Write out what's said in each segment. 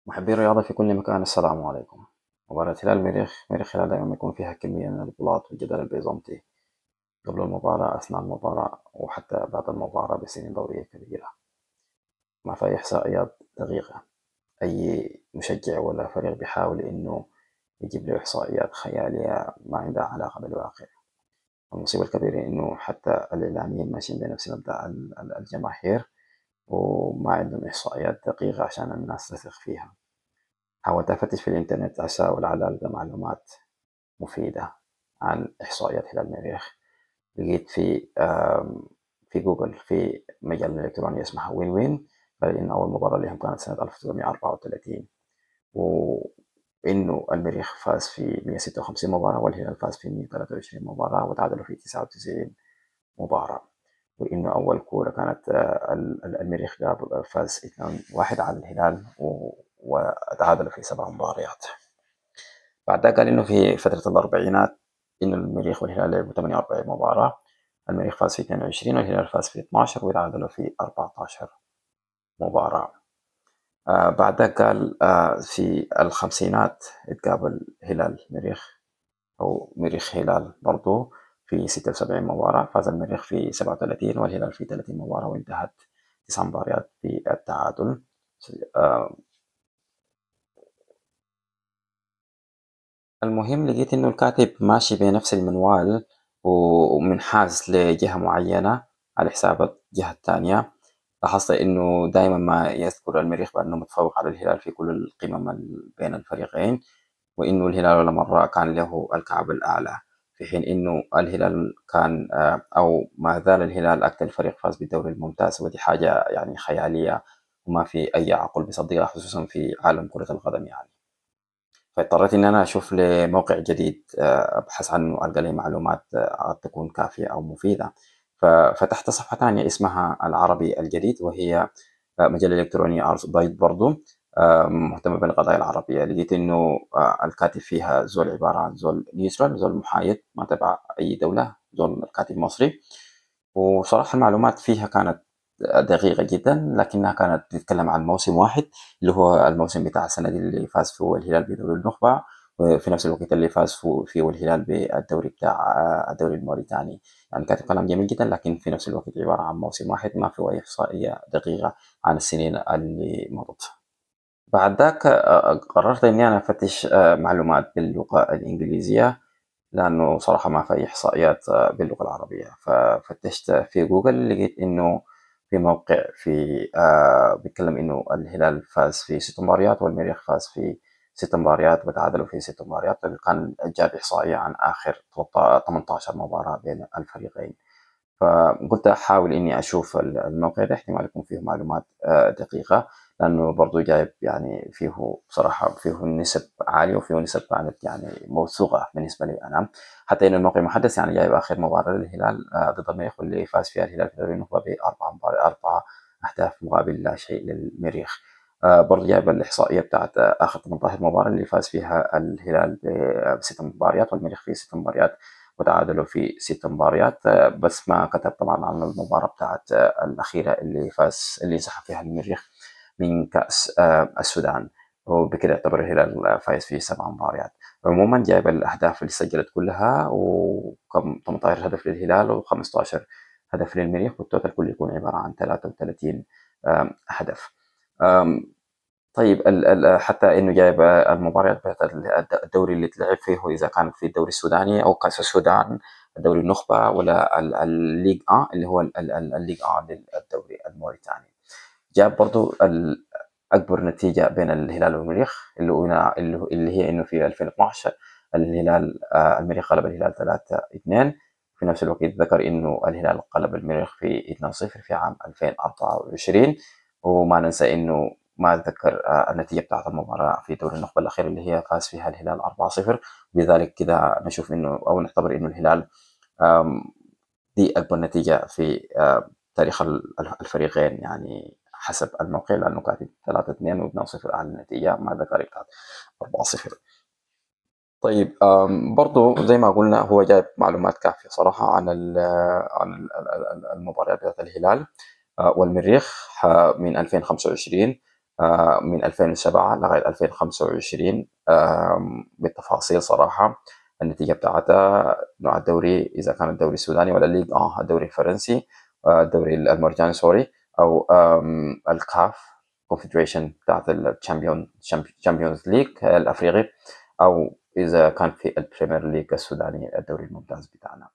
محبي الرياضة في كل مكان، السلام عليكم. مباراة هلال مريخ هلال دائما يكون فيها كمية من البطولات والجدل البيزنطي قبل المباراة، أثناء المباراة، وحتى بعد المباراة بسنين ضوئية كبيرة، ما في إحصائيات دقيقة. أي مشجع ولا فريق بيحاول إنه يجيب له إحصائيات خيالية ما عندها علاقة بالواقع. المصيبة الكبيرة إنه حتى الإعلاميين ماشيين بنفس مبدأ الجماهير، وما عندهم إحصائيات دقيقة عشان الناس تثق فيها. حاولت أفتش في الإنترنت أسأل على معلومات مفيدة عن إحصائيات هلال المريخ. لقيت في جوجل في مجلة إلكترونية اسمها وين وين، قال إن أول مباراة لهم كانت سنة 1934، وإنه المريخ فاز في 156 مباراة والهلال فاز في 123 مباراة وتعادلوا في 99 مباراة، وإنه أول كورة كانت المريخ فاز 2-1 على الهلال وتعادلوا في 7 مباريات. بعدها قال إنه في فترة الأربعينات إنه المريخ والهلال لعبوا 48 مباراة، المريخ فاز في 22 والهلال فاز في 12 وتعادلوا في 14 مباراة. بعدها قال في الخمسينات اتقابل هلال مريخ أو مريخ هلال برضو في 76 مباراة، فاز المريخ في 37 والهلال في 30 مباراة وانتهت 9 مباريات في التعادل. آه، المهم لقيت إنه الكاتب ماشي بنفس المنوال ومنحاز لجهة معينة على حساب الجهة التانية. لاحظت إنه دايما ما يذكر المريخ بأنه متفوق على الهلال في كل القمم بين الفريقين، وإنه الهلال ولا مرة كان له الكعب الأعلى، في حين إنه الهلال كان أو ما زال الهلال أكثر فريق فاز بالدوري الممتاز، ودي حاجة يعني خيالية وما في أي عقل بيصدقها، خصوصا في عالم كرة القدم يعني. فاضطريت إن أنا أشوف لي موقع جديد أبحث عنه ألقى لي معلومات قد تكون كافية أو مفيدة. ففتحت صفحة تانية اسمها العربي الجديد، وهي مجلة إلكترونية بايت برضو، مهتمة بالقضايا العربية. لقيت إنه الكاتب فيها زول عبارة عن زول نيوترال، زول محايد ما تبع أي دولة، زول الكاتب مصري. وصراحة المعلومات فيها كانت دقيقة جدا، لكنها كانت تتكلم عن موسم واحد، اللي هو الموسم بتاع السنة دي اللي فاز فيه الهلال بدوري النخبة، وفي نفس الوقت اللي فاز فيه الهلال بالدوري بتاع الدوري الموريتاني. يعني كاتب كلام جميل جدا، لكن في نفس الوقت عبارة عن موسم واحد، ما فيه أي إحصائية دقيقة عن السنين اللي مضت. بعد ذاك قررت إني أنا أفتش معلومات باللغة الإنجليزية، لأنه صراحة ما في إحصائيات باللغة العربية. ففتشت في جوجل لقيت إنه في موقع بيتكلم إنه الهلال فاز في 6 مباريات والمريخ فاز في 6 مباريات وتعادلوا في 6 مباريات، كان جاب إحصائية عن آخر 18 مباراة بين الفريقين. فقلت أحاول إني أشوف الموقع ده، احتمال يكون فيه معلومات دقيقة، لأنه برضو جايب يعني فيه بصراحة فيه نسب عالية وفيه نسب كانت يعني موثوقة بالنسبة لي أنا. حتى إن الموقع المحدث يعني جايب آخر مباراة للهلال ضد المريخ، واللي فاز فيها الهلال في دوري النخبة ب4 أهداف مقابل لا شيء للمريخ. برضو جايب الإحصائية بتاعت آخر 18 مباراة اللي فاز فيها الهلال ب6 مباريات والمريخ في 6 مباريات وتعادلوا في 6 مباريات. بس ما كتب طبعا عن المباراة بتاعت الأخيرة اللي سحب فيها المريخ من كأس السودان، وبكده يعتبر الهلال فايز في 7 مباريات. عموما جايب الأهداف اللي سجلت كلها، وكم 18 هدف للهلال و15 هدف للمريخ، والتوتال كله يكون عبارة عن 33 هدف. طيب حتى انه جايب المباريات بتاعت الدوري اللي تلعب فيه، اذا كان في الدوري السوداني او كاس السودان، الدوري النخبه، ولا الليج اللي هو الليج للدوري الموريتاني. جاب برضو اكبر نتيجه بين الهلال والمريخ، اللي هي انه في 2012 الهلال المريخ غلب الهلال 3-2. في نفس الوقت ذكر انه الهلال قلب المريخ في 2-0 في عام 2024. وما ننسى انه ما اتذكر النتيجه بتاعت المباراه في دوري النخبه الاخير اللي هي فاز فيها الهلال 4-0. بذلك كده نشوف انه او نعتبر انه الهلال دي اكبر نتيجه في تاريخ الفريقين، يعني حسب الموقع، لانه كانت 3-2 و2-0 اعلى نتيجه، ما ذكر كانت 4-0. طيب برضو زي ما قلنا هو جايب معلومات كافيه صراحه عن المباريات بتاعت الهلال والمريخ من 2025. من 2007 لغاية 2025 بالتفاصيل صراحة. النتيجة بتاعتها نوع الدوري إذا كان الدوري السوداني ولا الليج الدوري الفرنسي، الدوري المرجاني سوري، أو الكاف كونفدريشن بتاعت الشامبيونز ليج الأفريقي، أو إذا كان في البريمير ليج السوداني الدوري الممتاز بتاعنا.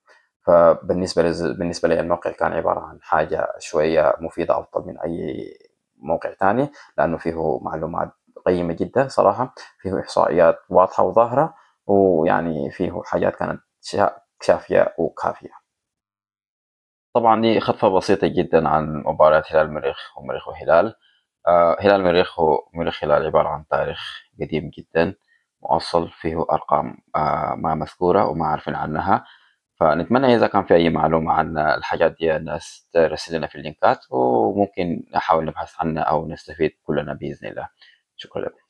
بالنسبة لي الموقع كان عبارة عن حاجة شوية مفيدة أفضل من أي موقع تاني، لأنه فيه معلومات قيمة جدا صراحة، فيه إحصائيات واضحة وظاهرة، ويعني فيه حاجات كانت شافية وكافية. طبعا دي خطفة بسيطة جدا عن مباراة هلال المريخ ومريخ وهلال. هلال المريخ هو مريخ هلال عبارة عن تاريخ قديم جدا مؤصل، فيه أرقام ما مذكورة وما عارفين عنها. فنتمنى إذا كان في أي معلومة عن الحاجات دي الناس ترسل لنا في اللينكات، وممكن نحاول نبحث عنها أو نستفيد كلنا بإذن الله. شكرا لكم.